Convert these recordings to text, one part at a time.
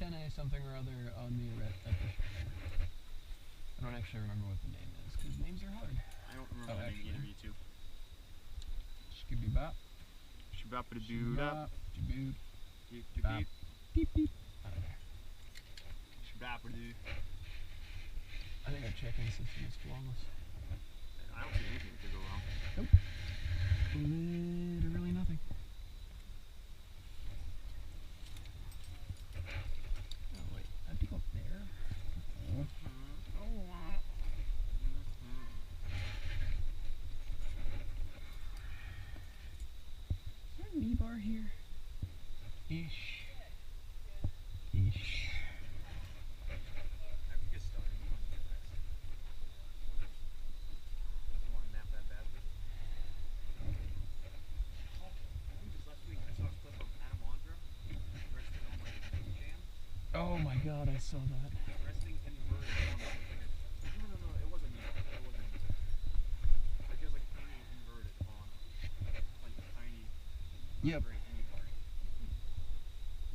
Sene something or other on the I don't actually remember what the name is, because names are hard. I don't remember the name either, you two. Scooby Bop. Shabba-da-doo-da. Jaboot. Beep, Bop. beep. Beep beep. Out of there. Shabba-da-doo. I think our checking system is flawless. I don't see anything that could go wrong. Nope. Literally nothing. Oh wait, I have to go up there. Is there a knee bar here? Ish. Ish. After you get started, you don't get rest. I don't want to nap that badly. Oh, I think just last week I saw a clip of Adam Ondra resting on like a jam. Oh my god, I saw that. Resting inverted on like a... No, it wasn't me. It wasn't me. Like he was like turning inverted on like a tiny... Yep. Great knee bar.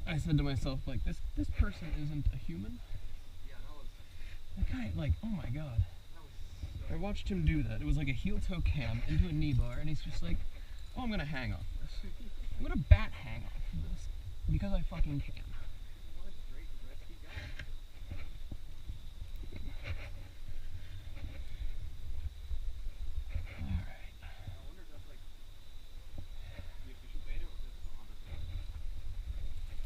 I said to myself, like, this person isn't a human. Yeah, that was That guy, like, oh my god. so... I watched him do that. It was like a heel toe cam into a knee bar, and he's just like, oh, I'm gonna hang off this. I'm gonna bat hang off this. Because I fucking can. What a great rescue guy. Alright. I wonder if that's like the official beta or if it's the Honda beta.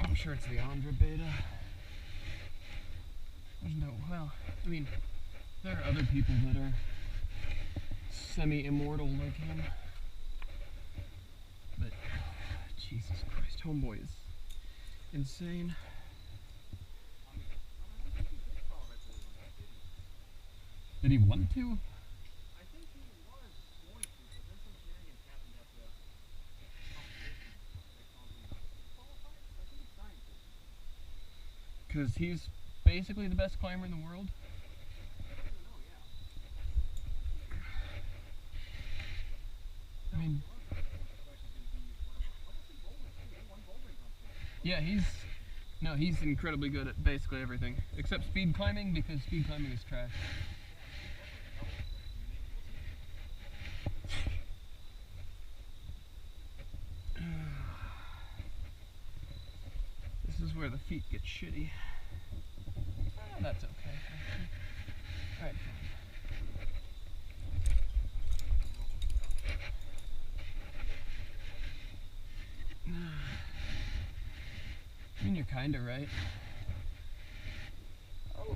I'm sure it's the Andra beta. There's no, well, I mean, there are other people that are semi-immortal like him. But, Jesus Christ, homeboy is insane. I mean, I think he did fall eventually when that did. Did he want to? I think he was going to, but then some shenanigans happened at the competition that caused him not to qualify. I think he's trying to. Because he's basically the best climber in the world. I don't know, yeah. I mean, The question is going to be, what does he bowl with? He won bouldering competition. yeah, he's incredibly good at basically everything. Except speed climbing, because speed climbing is trash. This is where the feet get shitty. That's okay. Alright, I mean, you're kinda right. Oh.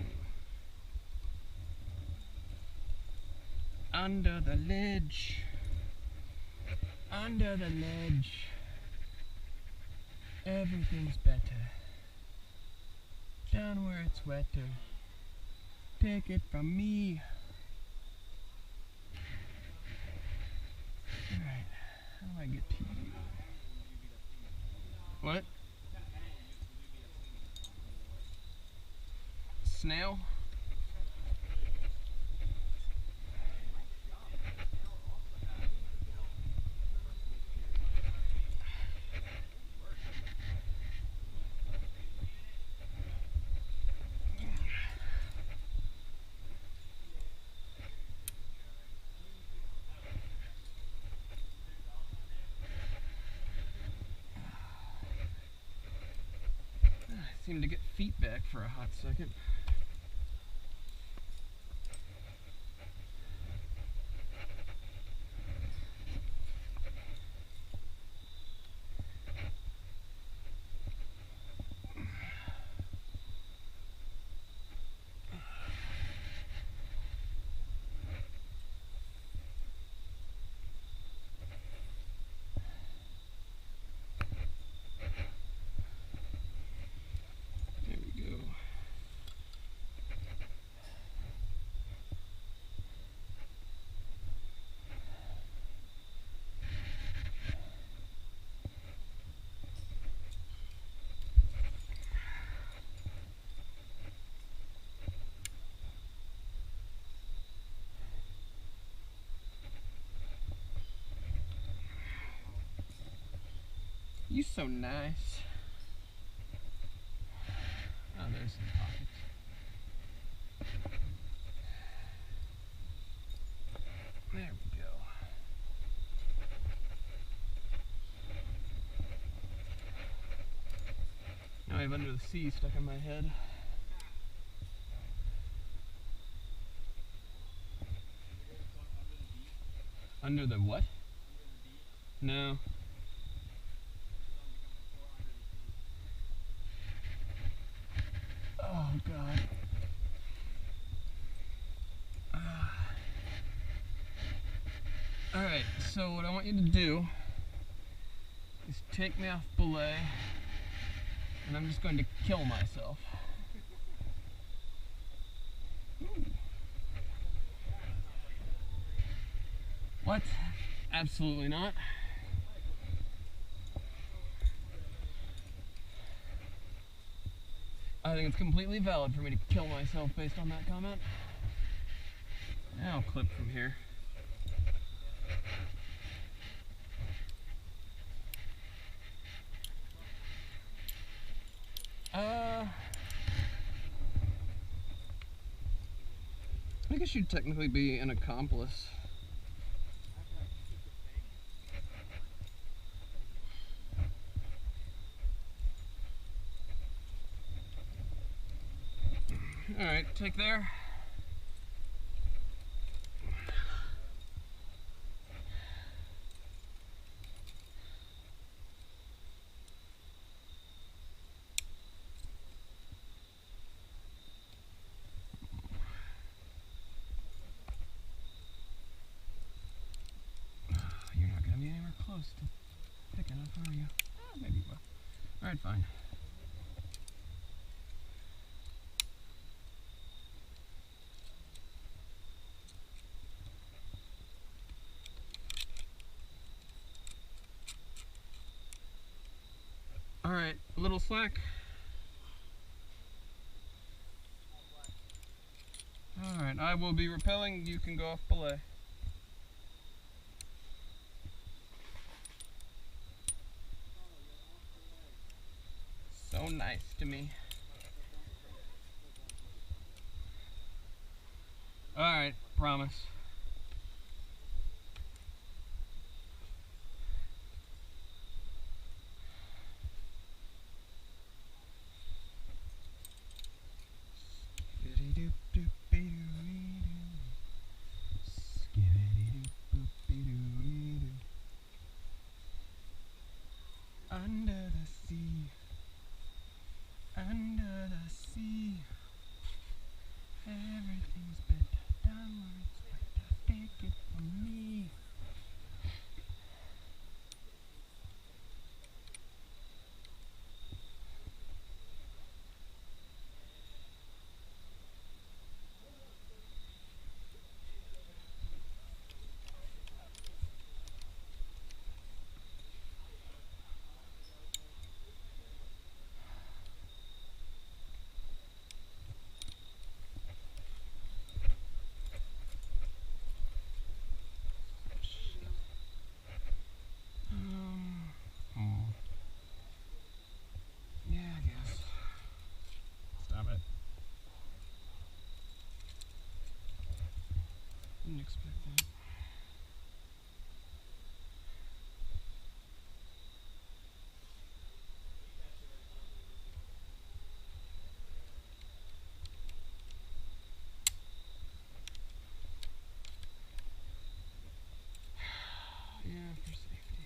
Under the ledge. Under the ledge. Everything's better. Down where it's wetter. Take it from me. Alright, how do I get to you? What? Snail? I seemed to get feet back for a hot second. There we go. You so nice. Oh. some pockets. There we go. Now I have Under the Sea stuck in my head. Under the what? No. Oh God. Alright, so what I want you to do is take me off belay, and I'm just going to kill myself. Ooh. What? Absolutely not. I think it's completely valid for me to kill myself based on that comment. Now I'll clip from here. I guess you'd technically be an accomplice. Alright, take there. You're not going to be anywhere close to picking up, are you? Oh, maybe you will. Alright, fine. Alright, a little slack. Alright, I will be repelling. You can go off belay. So nice to me. Alright, promise. Under the sea, under the sea, everything's better down where it's better. Take it from me. Yeah, I guess. Stop it. Didn't expect that. Yeah, for safety.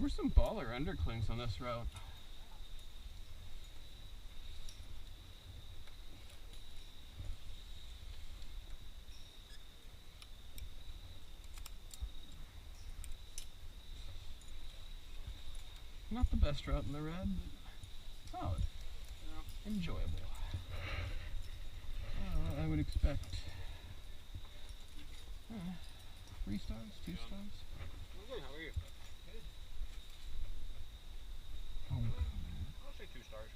There were some baller underclings on this route. Not the best route in the red, but solid. Enjoyable. I would expect 3 stars, 2 stars. I'm good. How are you? Good. I'll say 2 stars.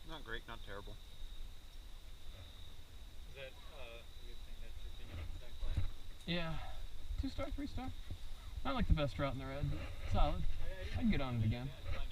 Not great, not terrible. Is that a good thing that you're opinion on that class? Yeah, 2 star, 3 star. Not like the best route in the red, but solid. I'd get on it again. Yeah,